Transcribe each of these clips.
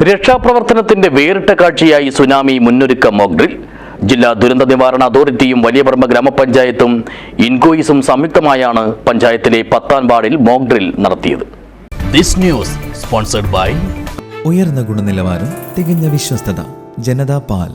രക്ഷാപ്രവർത്തനത്തിന്റെ വേറിട്ട കാഴ്ചയായി tsunami മുന്നൊരുക്ക mock drill. ജില്ലാ ദുരന്ത നിവാരണ അതോറിറ്റിയും വലിയപറമ്പ് ഗ്രാമപഞ്ചായത്തും ഇൻകോയിസും സംയുക്തമായാണ് പഞ്ചായത്തിലെ 10-ാം വാർഡിൽ മോക്ഡ്രിൽ നടത്തിയത്. ദിസ് ന്യൂസ് സ്പോൺസർഡ് ബൈ ഉയർന്ന ഗുണനിലവാരം, തികഞ്ഞ വിശ്വസ്തത, ജനതാ പാൽ.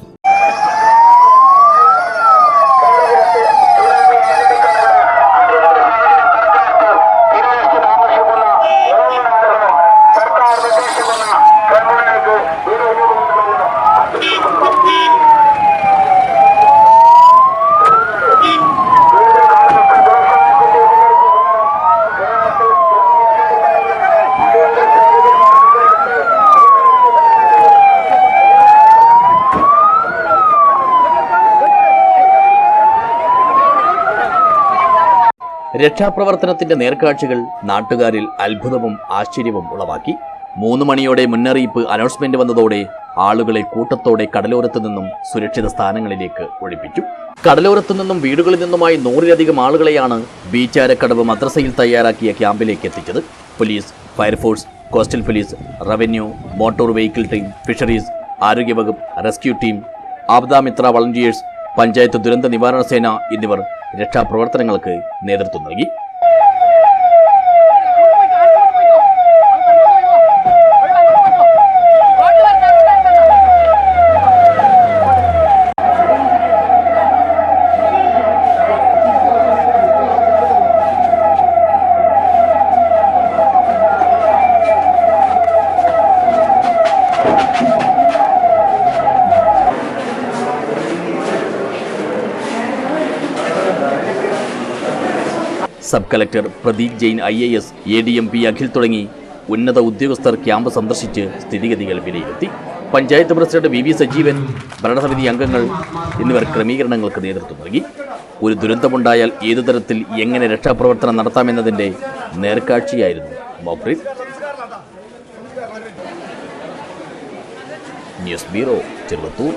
രക്ഷാപ്രവർത്തനത്തിന്റെ നേർക്കാഴ്ചകൾ നാട്ടുകാരിൽ അത്ഭുതവും ആശ്ചര്യവും ഉളവാക്കി. 3 മണിയോടെ മുന്നറിയിപ്പ് അനൗൺസ്മെന്റ് വന്നതോടെ ആളുകളെ കൂട്ടത്തോടെ കടലോരത്തു നിന്നും സുരക്ഷിത സ്ഥാനങ്ങളിലേക്ക് ഒഴിപ്പിച്ചു. കടലോരത്തു നിന്നും വീടുകളിൽ നിന്നുമായി 100-ലധികം ആളുകളെയാണ് ബീച്ചാരക്കടവ് മദ്രസയിൽ തയ്യാറാക്കിയ ക്യാമ്പിലേക്ക് എത്തിച്ചത്. Police, fire force, coastal police, revenue, motor vehicle team, fisheries, ആരോഗ്യവകുപ്പ്, rescue team, Aapdamitra volunteers, panchayat ദുരന്ത നിവാരണ സേന എന്നിവർ രക്ഷാപ്രവർത്തനങ്ങൾക്ക് നേതൃത്വം നൽകി. Sub collector Pradeep Jain IAS, ADMP Akhil തുടങ്ങി ഉന്നത ഉദ്യോഗസ്ഥർ ക്യാമ്പ് സന്ദർശിച്ച് സ്ഥിതിഗതികൾ വിലയിരുത്തി. പഞ്ചായത്ത് പ്രസിഡന്റ് VV സജീവൻ, ഭരണസമിതി അംഗങ്ങൾ എന്നിവർ ക്രമീകരണങ്ങൾക്ക് നേതൃത്വം നൽകി. ഒരു ദുരന്തമുണ്ടായാൽ ഏതു തരത്തിൽ എങ്ങനെ രക്ഷാപ്രവർത്തനം നടത്താമെന്നതിന്റെ നേർക്കാഴ്ചയായിരുന്നു മോക്ഡ്രിൽ. News bureau, Cheruvathur.